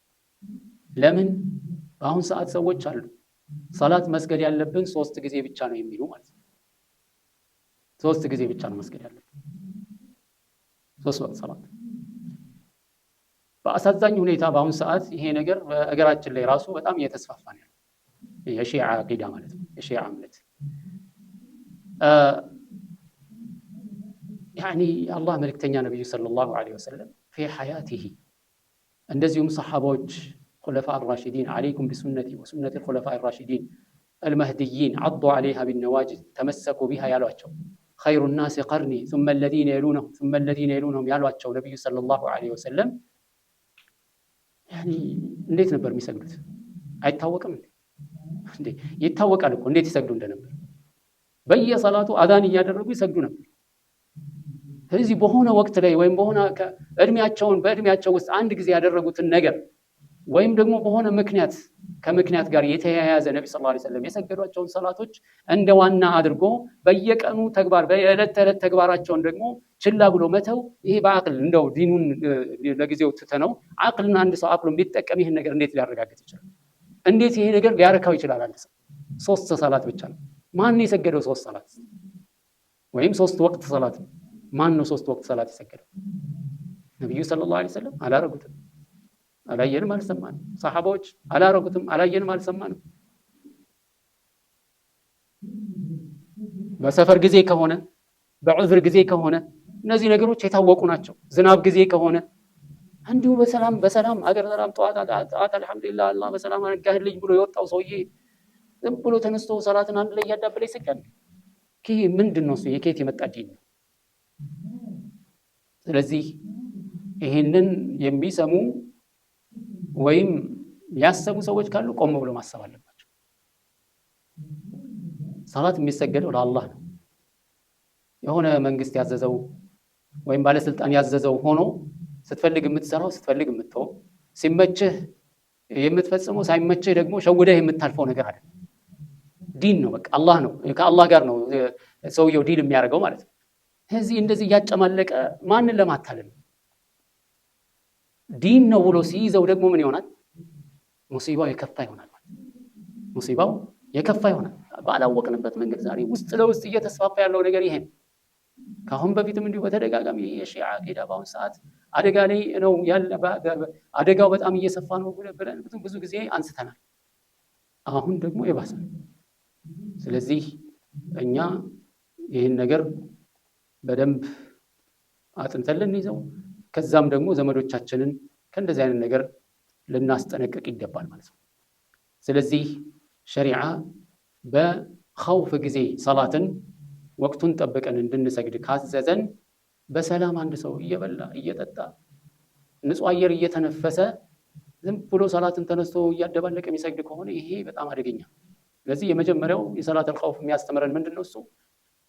ለምን? በአሁን ሰዓት ሰዎች አሉ ሰላት መስገድ ያለብን 3 ጊዜ ብቻ ነው የሚሉ ማለት ነው። 3 ጊዜ ብቻ ነው መስገድ ያለብን፣ 3 ወቅት ሰላት። በአሳዛኝ ሁኔታ በአሁን ሰዓት ይሄ ነገር በአገራችን ላይ ራሱ በጣም እየተስፋፋ ነው። የሺዓ አቂዳ ማለት ነው፣ የሺዓ እምነት ያኒ አላህ መልእክተኛ ነብዩ ሰለላሁ ዐለይሂ ወሰለም في حياته እንደዚሁም ሰሐቦች خلفاء الراشدين عليكم بسنتي وسنة الخلفاء الراشدين المهديين عضوا عليها بالنواجذ تمسكوا بها ያሏቸው خير الناس قرني ثم الذين يلونهم ثم الذين يلونهم ያሏቸው ነብዩ ሰለላሁ ዐለይሂ ወሰለም ያኒ እንዴት ነበር የሚሰግዱት? አይታወቅም እንዴ? ይታወቃል እኮ እንዴት ይሰግዱ እንደነበር። በየሰላቱ አዛን እያደረጉ ይሰግዱ ነበር። ስለዚህ በሆነ ወቅት ላይ ወይም በሆነ በእድሜያቸው ውስጥ አንድ ጊዜ ያደረጉትን ነገር ወይም ደግሞ በሆነ ከምክንያት ጋር የተያያዘ ነብዩ ሰለላሁ ዐለይሂ ወሰለም የሰገዷቸውን ሰላቶች እንደ ዋና አድርጎ በየቀኑ ተግባር በየዕለት ተዕለት ተግባራቸውን ደግሞ ችላ ብሎ መተው፣ ይሄ በአቅል እንደው ዲኑን ለጊዜው ትተነው አቅልን አንድ ሰው አቅሉን ቢጠቀም ይሄን ነገር እንዴት ሊያረጋግጥ ይችላል? እንዴት ይሄ ነገር ሊያረካው ይችላል? አንድ ሰው 3 ሰላት ብቻ ነው። ማን ነው የሰገደው 3 ሰላት ወይም 3 ወቅት ሰላት? ማን ነው 3 ወቅት ሰላት የሰገደው? ነብዩ ሰለላሁ ዐለይሂ ወሰለም አላረጉትም፣ አላየንም፣ አልሰማንም። ሰሐቦች አላረጉትም፣ አላየንም፣ አልሰማንም። በሰፈር ጊዜ ከሆነ በዑዝር ጊዜ ከሆነ እነዚህ ነገሮች የታወቁ ናቸው። ዝናብ ጊዜ ከሆነ እንዲሁ በሰላም አገር ሰላም ጠዋት አልሐምዱሊላህ አላህ በሰላም አነጋህልኝ ብሎ የወጣው ሰውዬ ዝም ብሎ ተነስቶ ሰላትን አንድ ላይ ያዳበለ ይሰግዳል። ይሄ ምንድነው? እሱ የከየት የመጣ ዲን ነው? ስለዚህ ይሄንን የሚሰሙ ወይም ያሰቡ ሰዎች ካሉ ቆም ብሎ ማሰብ አለባቸው። ሰላት የሚሰገደው ለአላህ ነው። የሆነ መንግስት ያዘዘው ወይም ባለስልጣን ያዘዘው ሆኖ ስትፈልግ የምትሰራው ስትፈልግ የምትተው ሲመችህ የምትፈጽመው ሳይመችህ ደግሞ ሸውደህ የምታልፈው ነገር አይደለም። ዲን ነው። በቃ አላህ ነው። ከአላህ ጋር ነው ሰውየው ዲል የሚያደርገው ማለት ነው። ስለዚህ እንደዚህ እያጨማለቀ ማንን ለማታለል ዲን ነው ብሎ ሲይዘው ደግሞ ምን ይሆናል? ሙሲባው የከፋ ይሆናል ማለት ነው። ሙሲባው የከፋ ይሆናል። ባላወቅንበት መንገድ ዛሬ ውስጥ ለውስጥ እየተስፋፋ ያለው ነገር ይሄ ነው። ካሁን በፊትም እንዲሁ በተደጋጋሚ የሺዓ አቂዳ በአሁን ሰዓት አደጋ ላይ ነው ያለ። አደጋው በጣም እየሰፋ ነው ብለን ብዙ ጊዜ አንስተናል። አሁን ደግሞ የባሰ ነው። ስለዚህ እኛ ይህን ነገር በደንብ አጥንተን ልንይዘው ከዛም ደግሞ ዘመዶቻችንን ከእንደዚህ አይነት ነገር ልናስጠነቅቅ ይገባል ማለት ነው። ስለዚህ ሸሪዓ በኸውፍ ጊዜ ሰላትን ወቅቱን ጠብቀን እንድንሰግድ ካዘዘን በሰላም አንድ ሰው እየበላ እየጠጣ ንጹህ አየር እየተነፈሰ ዝም ብሎ ሰላትን ተነስቶ እያደባለቀ የሚሰግድ ከሆነ ይሄ በጣም አደገኛ። ስለዚህ የመጀመሪያው የሰላትን ኸውፍ የሚያስተምረን ምንድነው? እሱ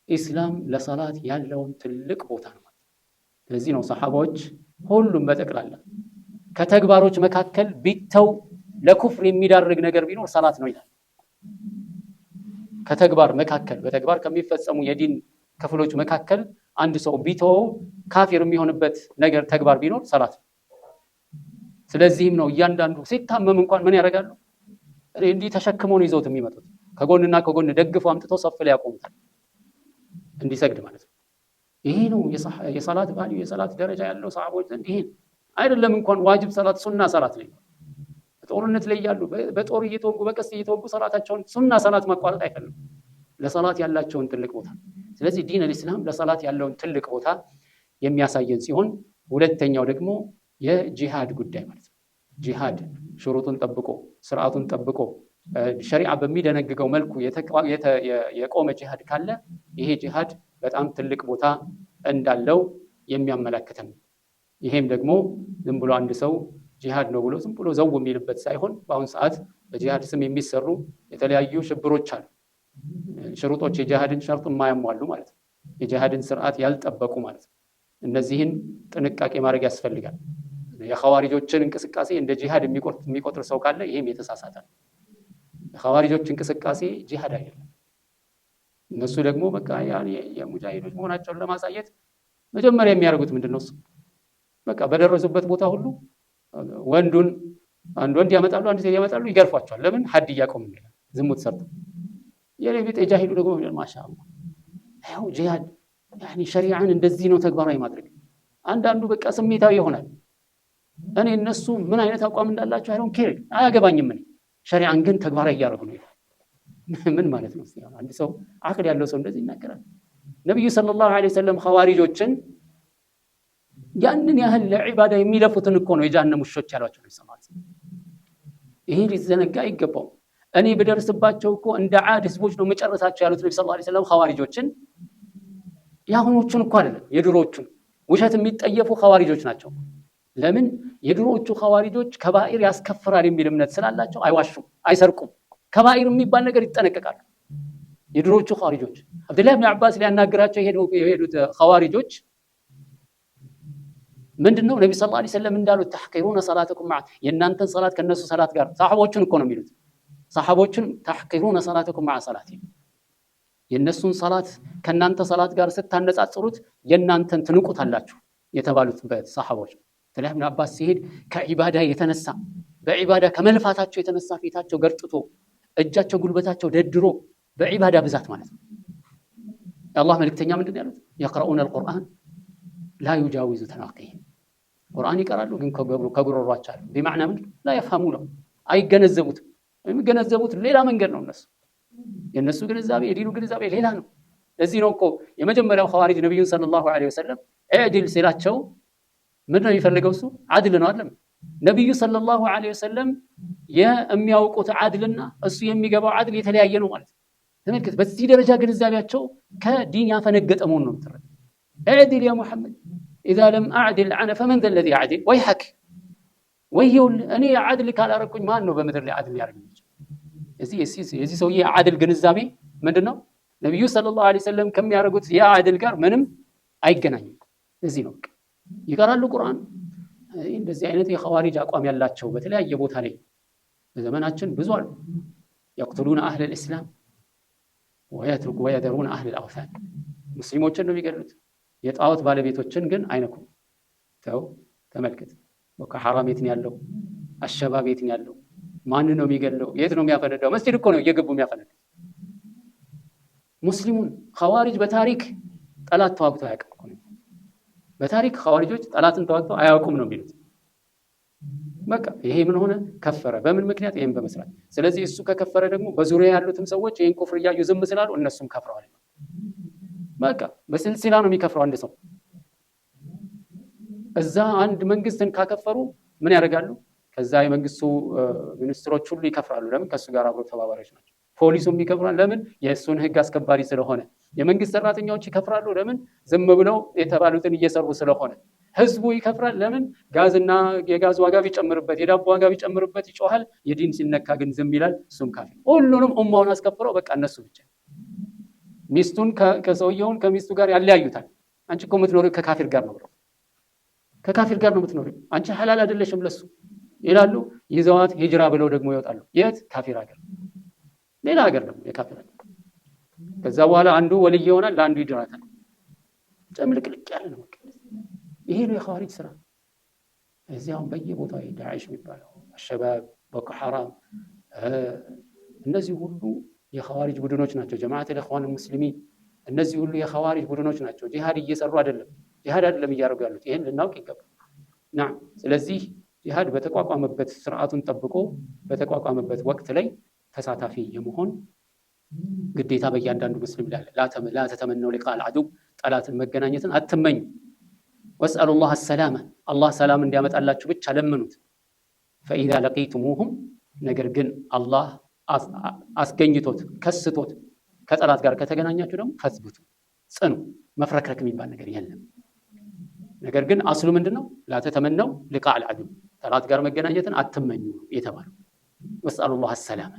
ኢስላም ለሰላት ያለውን ትልቅ ቦታ ነው። ስለዚህ ነው ሰሐቦች ሁሉም በጠቅላላ ከተግባሮች መካከል ቢተው ለኩፍር የሚዳርግ ነገር ቢኖር ሰላት ነው ይላል። ከተግባር መካከል በተግባር ከሚፈጸሙ የዲን ክፍሎች መካከል አንድ ሰው ቢተው ካፊር የሚሆንበት ነገር ተግባር ቢኖር ሰላት ነው። ስለዚህም ነው እያንዳንዱ ሲታመም እንኳን ምን ያደርጋሉ? እንዲህ ተሸክመው ነው ይዘውት የሚመጡት። ከጎንና ከጎን ደግፈው አምጥተው ሰፍ ላይ ያቆሙታል እንዲሰግድ ማለት ነው። ይሄ ነው የሰላት ቫልዩ የሰላት ደረጃ ያለው ሰሃቦች ዘንድ ይሄ አይደለም። እንኳን ዋጅብ ሰላት ሱና ሰላት ላይ ጦርነት ላይ ያሉ በጦር እየተወጉ በቀስት እየተወጉ ሰላታቸውን ሱና ሰላት ማቋረጥ አይፈልጉም። ለሰላት ያላቸውን ትልቅ ቦታ። ስለዚህ ዲን አልእስላም ለሰላት ያለውን ትልቅ ቦታ የሚያሳየን ሲሆን ሁለተኛው ደግሞ የጂሃድ ጉዳይ ማለት ነው። ጂሃድ ሽሩጡን ጠብቆ ስርዓቱን ጠብቆ ሸሪዓ በሚደነግገው መልኩ የቆመ ጂሃድ ካለ ይሄ ጂሃድ በጣም ትልቅ ቦታ እንዳለው የሚያመለክተን። ይሄም ደግሞ ዝም ብሎ አንድ ሰው ጂሃድ ነው ብሎ ዝም ብሎ ዘው የሚልበት ሳይሆን በአሁን ሰዓት በጂሃድ ስም የሚሰሩ የተለያዩ ሽብሮች አሉ። ሽሩጦች የጂሃድን ሸርጥ የማያሟሉ ማለት ነው። የጂሃድን ስርዓት ያልጠበቁ ማለት ነው። እነዚህን ጥንቃቄ ማድረግ ያስፈልጋል። የኸዋሪጆችን እንቅስቃሴ እንደ ጂሃድ የሚቆጥር ሰው ካለ ይሄም የተሳሳተ ነው። የኸዋሪጆች እንቅስቃሴ ጂሃድ አይደለም። እነሱ ደግሞ በቃ የሙጃሂዶች መሆናቸውን ለማሳየት መጀመሪያ የሚያደርጉት ምንድነው? በቃ በደረሱበት ቦታ ሁሉ ወንዱን አንድ ወንድ ያመጣሉ፣ አንድ ሴት ያመጣሉ፣ ይገርፏቸዋል። ለምን? ሐድ እያቆሙ ነው። ዝሙት ሰርተው የሌሊት ጃሂሉ ደግሞ ማሻአላህ ያው ጂሃድ ሸሪዓን እንደዚህ ነው ተግባራዊ ማድረግ። አንዳንዱ በቃ ስሜታዊ ይሆናል። እኔ እነሱ ምን አይነት አቋም እንዳላቸው አይዶን ኬር አያገባኝም። እኔ ሸሪዓን ግን ተግባራዊ እያደረጉ ነው። ምን ማለት ነው? አንድ ሰው አቅል ያለው ሰው እንደዚህ ይናገራል? ነብዩ ሰለላሁ ዐለይሂ ወሰለም ኸዋሪጆችን ያንን ያህል ለዒባዳ የሚለፉትን እኮ ነው የጀሃነም ውሾች ያሏቸው ነው ሰማት። ይሄ ሊዘነጋ አይገባው። እኔ በደርስባቸው እኮ እንደ ዓድ ህዝቦች ነው መጨረሳቸው ያሉት ነብዩ ሰለላሁ ዐለይሂ ወሰለም ኸዋሪጆችን። ያሁኖቹን እኮ አይደለም የድሮዎቹን ውሸት የሚጠየፉ ኸዋሪጆች ናቸው። ለምን? የድሮዎቹ ኸዋሪጆች ከባኢር ያስከፍራል የሚል እምነት ስላላቸው አይዋሹም፣ አይሰርቁም። ከባኢር የሚባል ነገር ይጠነቀቃሉ። የድሮዎቹ ኸዋሪጆች አብዱላህ ኢብኑ አባስ ሊያናግራቸው የሄዱት ኸዋሪጆች ምንድነው ነብዩ ሰለላሁ ዐለይሂ ወሰለም እንዳሉት ተሕቂሩነ ሰላተኩም ማ የእናንተን ሰላት ከነሱ ሰላት ጋር ሰሃቦቹን እኮ ነው የሚሉት። ሰሃቦቹን ተሕቂሩነ ሰላተኩም ማ ሰላቲ የነሱን ሰላት ከናንተ ሰላት ጋር ስታነጻጽሩት የናንተን ትንቁታላችሁ የተባሉት ሰሃቦች። አብዱላህ ኢብኑ አባስ ሲሄድ ከዒባዳ የተነሳ በዒባዳ ከመልፋታቸው የተነሳ ፊታቸው ገርጥቶ እጃቸው ጉልበታቸው ደድሮ በዒባዳ ብዛት ማለት ነው። የአላህ መልእክተኛ ምንድን ያሉት? የቅረኡነ አልቁርአን ላ ዩጃዊዙ ተናቂህም ቁርአን ይቀራሉ ግን ከጉሮሯቸው አለ በማዕና ምን ላ يفهሙ ነው አይገነዘቡትም። የሚገነዘቡት ሌላ መንገድ ነው። የነሱ ግንዛቤ የዲኑ ግንዛቤ ሌላ ነው። ለዚህ ነው እኮ የመጀመሪያው ኸዋሪጅ ነብዩን ሰለላሁ ዐለይሂ ወሰለም አዕድል ሲላቸው ምን ነው የሚፈልገው? እሱ አድል ነው አይደለም። ነብዩ ሰለላሁ ዐለይሂ ወሰለም የሚያውቁት አድልና እሱ የሚገባው አድል የተለያየ ነው ማለት ነው። ተመልከት፣ በዚህ ደረጃ ግንዛቤያቸው ከዲን ያፈነገጠ መሆኑን ነው የምትረዳው። አዕድል ያ ሙሐመድ ኢዛ ለም አዕድል አነ ፈመን ዘ الذي አዕድል ወይሐክ ወይውል እኔ አድል ካላረኩኝ ማን ነው በምድር ላይ አድል ያደርግ የሚችል? የዚህ ሰውዬ አድል ግንዛቤ ምንድነው? ነብዩ ሰለላሁ ዐለይሂ ወሰለም ከሚያደርጉት ያ አድል ጋር ምንም አይገናኝም። እዚህ ነው ይቀራሉ ቁርአን። እንደዚህ አይነት የኸዋሪጅ አቋም ያላቸው በተለያየ ቦታ ላይ በዘመናችን ብዙ አሉ። يقتلون أهل الإسلام ويذرون أهل الأوثان ሙስሊሞችን ነው የሚገድሉት። የጣዖት ባለቤቶችን ግን አይነኩም። ተመልከት። ቦኮ ሐራም የት ነው ያለው? አሸባብ የት ነው ያለው? ማን ነው የሚገድለው? የት ነው የሚያፈነዳው? መስጂድ እኮ ነው እየገቡ የሚያፈነዱት። ሙስሊሙን ኸዋሪጅ በታሪክ ጠላት ተዋግተው አያውቁም። በታሪክ ኸዋሪጆች ጠላትን ተዋግተው አያውቁም ነው የሚሉት። በቃ ይሄ ምን ሆነ? ከፈረ። በምን ምክንያት? ይሄን በመስራት። ስለዚህ እሱ ከከፈረ ደግሞ በዙሪያ ያሉትም ሰዎች ይሄን ኩፍር እያዩ ዝም ስላሉ እነሱም ከፍረዋል። በቃ በስልሲላ ነው የሚከፍረው አንድ ሰው። እዛ አንድ መንግስትን ካከፈሩ ምን ያደርጋሉ? ከዛ የመንግስቱ ሚኒስትሮች ሁሉ ይከፍራሉ። ለምን? ከሱ ጋር አብሮ ተባባሪዎች ናቸው። ፖሊሱም ይከፍራል። ለምን? የእሱን ህግ አስከባሪ ስለሆነ። የመንግስት ሰራተኞች ይከፍራሉ። ለምን? ዝም ብለው የተባሉትን እየሰሩ ስለሆነ። ህዝቡ ይከፍራል። ለምን? ጋዝና የጋዝ ዋጋ ቢጨምርበት የዳቦ ዋጋ ቢጨምርበት ይጮሃል። የዲን ሲነካ ግን ዝም ይላል። እሱም ካፊር። ሁሉንም ኡማውን አስከፍረው በቃ እነሱ ብቻ። ሚስቱን ከሰውየውን ከሚስቱ ጋር ያለያዩታል። አንቺ እኮ የምትኖሪው ከካፊር ጋር ነው ብለው ከካፊር ጋር ነው የምትኖሪው፣ አንቺ ሐላል አይደለሽም ለሱ ይላሉ። ይዘዋት ሂጅራ ብለው ደግሞ ይወጣሉ። የት? ካፊር ሀገር፣ ሌላ ሀገር ደግሞ የካፊር ሀገር። ከዛ በኋላ አንዱ ወልይ ይሆናል፣ ለአንዱ ይድራታል። ጨምልቅልቅ ያለ ነው። ይሄ ነው የኸዋሪጅ ስራ። እዚያውም በየቦታው ዳዕሽ የሚባለው አሸባብ፣ ቦኮ ሐራም፣ እነዚህ ሁሉ የኸዋሪጅ ቡድኖች ናቸው። ጀማዓተል ኢኽዋን ሙስሊሚን እነዚህ ሁሉ የኸዋሪጅ ቡድኖች ናቸው። ጂሃድ እየሰሩ አይደለም፣ ጂሃድ አይደለም እያደረጉ ያሉት። ይሄን ልናውቅ ይገባል። ስለዚህ ጂሃድ በተቋቋመበት ስርዓቱን ጠብቆ በተቋቋመበት ወቅት ላይ ተሳታፊ የመሆን ግዴታ በእያንዳንዱ ሙስሊም ላይ አለ። ላ ተተመነው ሊቃል ዐዱው፣ ጠላትን መገናኘትን አትመኙ። ወስአሉላህ አሰላመ፣ አላህ ሰላም እንዲያመጣላችሁ ብቻ ለምኑት። ፈኢዛ ለቂቱሙሁም፣ ነገር ግን አላህ አስገኝቶት ከስቶት ከጠላት ጋር ከተገናኛችሁ ደግሞ ፈስብቱ፣ ጽኑ። መፍረክረክ የሚባል ነገር የለም። ነገር ግን አስሉ ምንድነው? ላ ተተመነው ሊቃል ዐዱው፣ ጠላት ጋር መገናኘትን አትመኙ የተባለው። ወስአሉላህ አሰላመ፣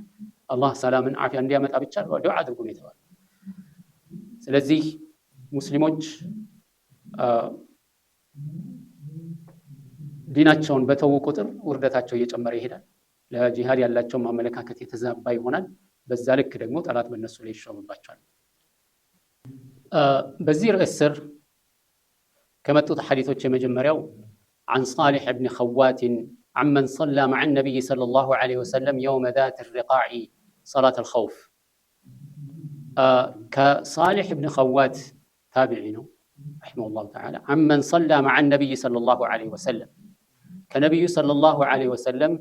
አላህ ሰላምን ዓፊያ እንዲያመጣ ብቻ ዱዓ አድርጉ ነው የተባለው። ስለዚህ ሙስሊሞች ዲናቸውን በተዉ ቁጥር ውርደታቸው እየጨመረ ይሄዳል። ለጂሃድ ያላቸው ማመለካከት የተዛባ ይሆናል። በዛ ልክ ደግሞ ጠላት በእነሱ ላይ ይሾምባቸዋል። በዚህ ርዕስ ስር ከመጡት ሐዲሶች የመጀመሪያው عن صالح بن خوات عمن صلى مع النبي صلى الله عليه وسلم يوم ذات الرقاع صلاة الخوف. كصالح بن خوات تابعين رحمه الله تعالى عمن صلى مع النبي صلى الله عليه وسلم، كنبي صلى الله عليه وسلم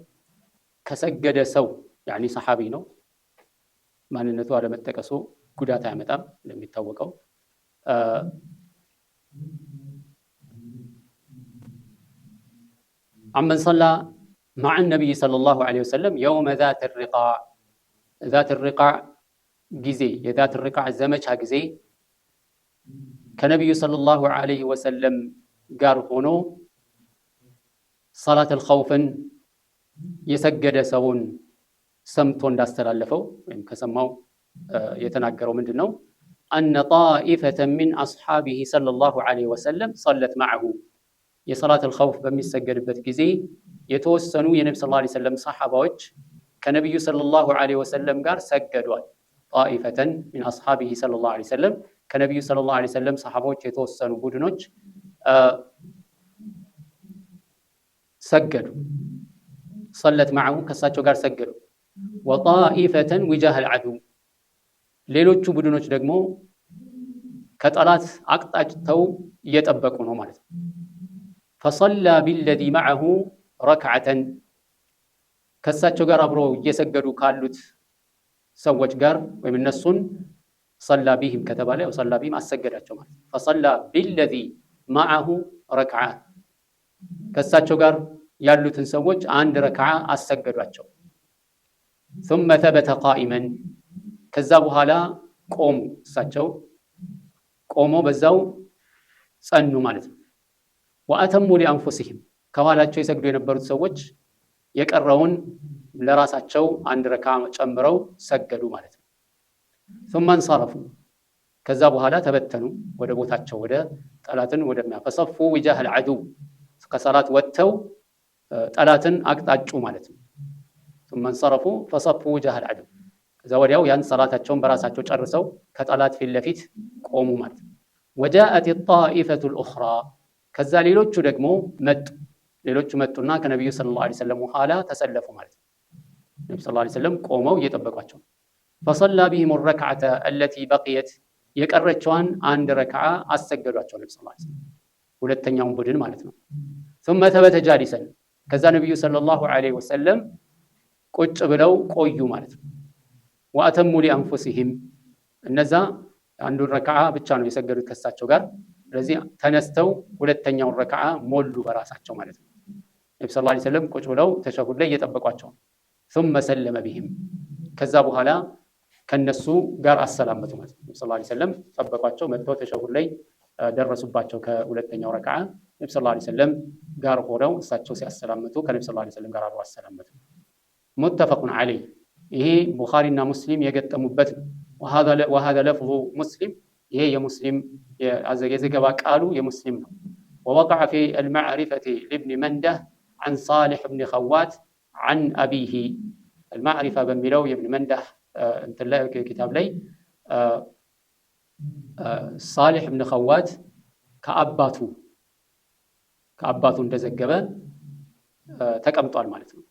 كسجد سو، يعني صحابي ነው። ማንነቱ አለመጠቀሱ ጉዳት አያመጣም እንደሚታወቀው። عمن صلى مع النبي صلى الله عليه وسلم يوم ذات الرقاع، ذات الرقاع ጊዜ የذات الرقاع ዘመቻ ጊዜ ከነቢዩ ሰለላሁ ዐለይሂ ወሰለም ጋር ሆኖ ሰላተል ኸውፍን የሰገደ ሰውን ሰምቶ እንዳስተላለፈው ወይም ከሰማው የተናገረው ምንድነው? أن طائفة من أصحابه صلى الله عليه وسلم صلت معه، የሰላተል ኸውፍ በሚሰገድበት ጊዜ የተወሰኑ የነብዩ ሰለላሁ ዐለይሂ ወሰለም ሰሐባዎች ከነቢዩ ሰለላሁ ዐለይሂ ወሰለም ጋር ሰገዷል። طائفة من أصحابه صلى الله عليه وسلم ከነቢዩ ሰለላሁ ዐለይሂ ወሰለም ሰሐባዎች የተወሰኑ ቡድኖች ሰገዱ። صلت معه ከሳቸው ጋር ሰገዱ። وطائفة وجاه العدو ሌሎቹ ቡድኖች ደግሞ ከጠላት አቅጣጫው እየጠበቁ ነው ማለት ነው። فصلى بالذي معه ركعة ከሳቸው ጋር አብሮ እየሰገዱ ካሉት ሰዎች ጋር ወይም እነሱን صلى بهم ከተባለ ያው صلى بهم አሰገዳቸው ማለት ነው። فصلى بالذي معه ركعة ከሳቸው ጋር ያሉትን ሰዎች አንድ ረክዓ አሰገዷቸው። ثم ثبت قائما ከዛ በኋላ ቆሙ። እሳቸው ቆሞ በዛው ጸኑ ማለት ነው። وأتموا لأنفسهم ከኋላቸው ይሰግዱ የነበሩት ሰዎች የቀረውን ለራሳቸው አንድ ረካ ጨምረው ሰገዱ ማለት ነው። ثم انصرفوا ከዛ በኋላ ተበተኑ ወደ ቦታቸው ወደ ጠላትን ፈሰፉ وجاه العدو ከሰላት ወጥተው ጠላትን አቅጣጩ ማለት ነው። ثم انصرفوا فصفوا وجاه العدو ከዛ ወዲያው ያን ሰላታቸውን በራሳቸው ጨርሰው ከጠላት ፊት ለፊት ቆሙ ማለት ነው። وجاءت الطائفة الأخرى ከዛ ሌሎቹ ደግሞ መጡና ከነብዩ ሰለላሁ ዐለይሂ ወሰለም ኋላ ተሰለፉ ማለት ነው። ነብዩ ሰለላሁ ዐለይሂ ወሰለም ቆመው እየጠበቋቸው فصلى بهم الركعة التي بقيت የቀረችዋን አንድ ረክዓ አሰገዷቸው ነብዩ ሰለላሁ ዐለይሂ ወሰለም ሁለተኛውን ቡድን ማለት ነው። ثم ثبت جالسا ከዛ ነብዩ ሰለላሁ ዐለይሂ ወሰለም ቁጭ ብለው ቆዩ ማለት ነው። وأتموا لأنفسهم እነዛ አንዱን ረክዓ ብቻ ነው የሰገዱት ከሳቸው ጋር። ስለዚህ ተነስተው ሁለተኛውን ረክዓ ሞሉ በራሳቸው ማለት ነው። ነብዩ ሰለላሁ ዐለይሂ ወሰለም ቁጭ ብለው ተሸሁድ ላይ እየጠበቋቸው ثم سلم بهم ከዛ በኋላ ከነሱ ጋር አሰላመቱ ማለት ነው። ነብዩ ሰለላሁ ዐለይሂ ወሰለም ጠበቋቸው፣ መጥተው ተሸሁድ ላይ ደረሱባቸው ከሁለተኛው ረክዓ። ነብዩ ሰለላሁ ዐለይሂ ወሰለም ጋር ሆነው እሳቸው ሲያሰላመቱ ከነብዩ ሰለላሁ ዐለይሂ ወሰለም ጋር አብረው አሰላመቱ። ሙተፈቁን ዐለይህ ይሄ ቡኻሪና ሙስሊም የገጠሙበት ነው። وهذا لفظ مسلم ይሄ የሙስሊም የዘገባ ቃሉ የሙስሊም ነው። ووقع في المعرفة لابن منده عن صالح بن خوات عن أبيه المعرفة በሚለው የابن منده እንትን ላይ ኪታብ ላይ صالح بن خوات ከአባቱ እንደዘገበ ተቀምጧል ማለት ነው።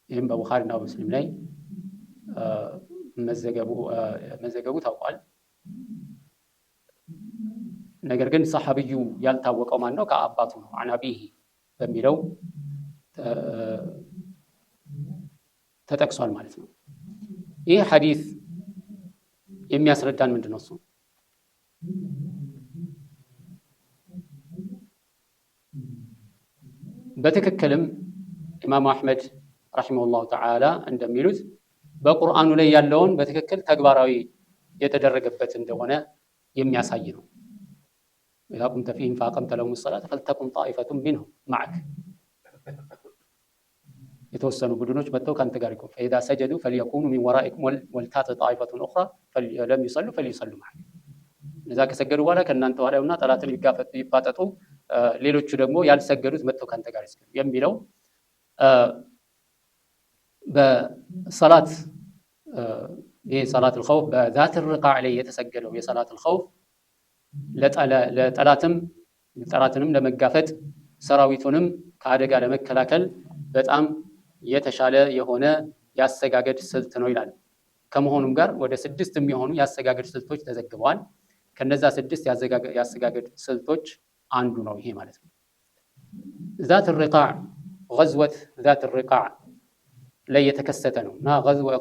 ይህም በቡኻሪና ሙስሊም ላይ መዘገቡ ታውቋል። ነገር ግን ሰሐቢዩ ያልታወቀው ማን ነው? ከአባቱ ነው። عن أبيه በሚለው ተጠቅሷል ማለት ነው። ይህ ሐዲስ የሚያስረዳን ምንድነው? እሱ በትክክልም ኢማሙ አሕመድ ረሒመሁላሁ ተዓላ እንደሚሉት በቁርአኑ ላይ ያለውን በትክክል ተግባራዊ የተደረገበት እንደሆነ የሚያሳይ ነው። ኢዛ ቁምተ ፊህም ፈአቀምተ ለሁሙ ሰላተ ፈልተቁም ጣኢፈቱን ሚንሁም መዐክ የተወሰኑ ቡድኖች መጥተው ከአንተ ጋር ይቆሙ። ፈኢዛ ሰጀዱ ፈልየኩኑ ሚን ወራኢኩም ወልታእቲ ጣኢፈቱን ኡኽራ ለም ዩሰሉ ፈልዩሰሉ መዐክ። እነዛ ከሰገዱ በኋላ ከእናንተ ኋላ ይሁንና ጠላትን ይፋጠጡ፣ ሌሎቹ ደግሞ ያልሰገዱት መጥተው ከአንተ ጋር ይስገዱ የሚለው በሰላት ይሄ ሰላቱል ኸውፍ በዛት ርቃዕ ላይ የተሰገደው የሰላቱል ኸውፍ ጠላትንም ለመጋፈጥ ሰራዊቱንም ከአደጋ ለመከላከል በጣም የተሻለ የሆነ ያሰጋገድ ስልት ነው ይላል። ከመሆኑም ጋር ወደ 6 የሚሆኑ ያሰጋገድ ስልቶች ተዘግበዋል። ከነዛ 6 ያሰጋገድ ስልቶች አንዱ ነው ይሄ ማለት ነው። ዛት ርቃዕ ገዝወት ዛት ርቃዕ ላይ የተከሰተ ነው እና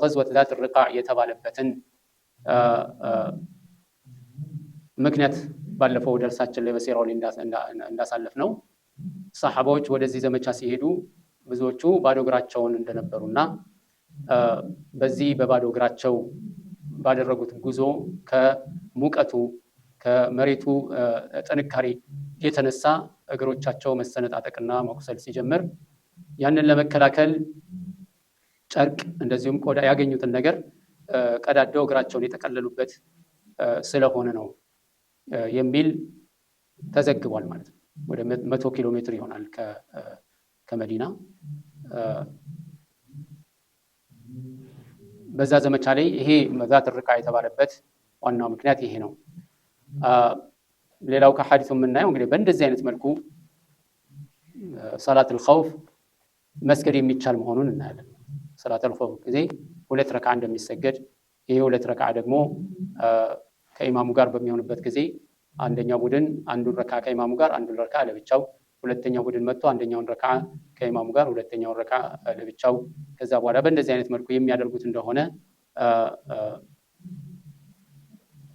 ገዝወት ዛት ርቃዕ የተባለበትን ምክንያት ባለፈው ደርሳችን ላይ በሲራው ላይ እንዳሳለፍ ነው። ሰሐባዎች ወደዚህ ዘመቻ ሲሄዱ ብዙዎቹ ባዶ እግራቸውን እንደነበሩና በዚህ በባዶ እግራቸው ባደረጉት ጉዞ ከሙቀቱ ከመሬቱ ጥንካሬ የተነሳ እግሮቻቸው መሰነጣጠቅና መቁሰል ሲጀምር ያንን ለመከላከል ጨርቅ እንደዚሁም ቆዳ ያገኙትን ነገር ቀዳዳው እግራቸውን የተቀለሉበት ስለሆነ ነው የሚል ተዘግቧል ማለት ነው። ወደ 100 ኪሎ ሜትር ይሆናል ከመዲና። በዛ ዘመቻ ላይ ይሄ ዛት ርቃዕ የተባለበት ዋናው ምክንያት ይሄ ነው። ሌላው ከሐዲሱ የምናየው እንግዲህ በእንደዚህ አይነት መልኩ ሰላቱል ኸውፍ መስገድ የሚቻል መሆኑን እናያለን። ሰላቱል ኸውፍ ጊዜ 2 ረክዓ እንደሚሰገድ፣ ይሄ 2 ረክዓ ደግሞ ከኢማሙ ጋር በሚሆንበት ጊዜ አንደኛው ቡድን አንዱን ረክዓ ከኢማሙ ጋር አንዱን ረክዓ ለብቻው፣ ሁለተኛው ቡድን መጥቶ አንደኛውን ረክዓ ከኢማሙ ጋር ሁለተኛውን ረክዓ ለብቻው፣ ከዛ በኋላ በእንደዚህ አይነት መልኩ የሚያደርጉት እንደሆነ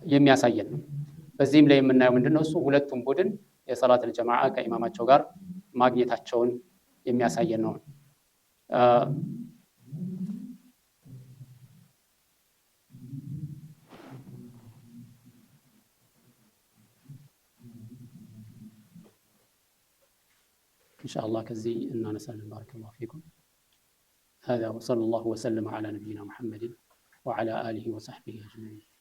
የሚያሳየን ነው። በዚህም ላይ የምናየው ምንድነው? እሱ ሁለቱም ቡድን የሰላቱል ጀማዓ ከኢማማቸው ጋር ማግኘታቸውን የሚያሳየን ነው። ኢንሻአላህ ከዚህ እናነሳለን። ባረከላሁ ፊኩም። هذا وصلى الله وسلم على نبينا محمد وعلى آله وصحبه أجمعين.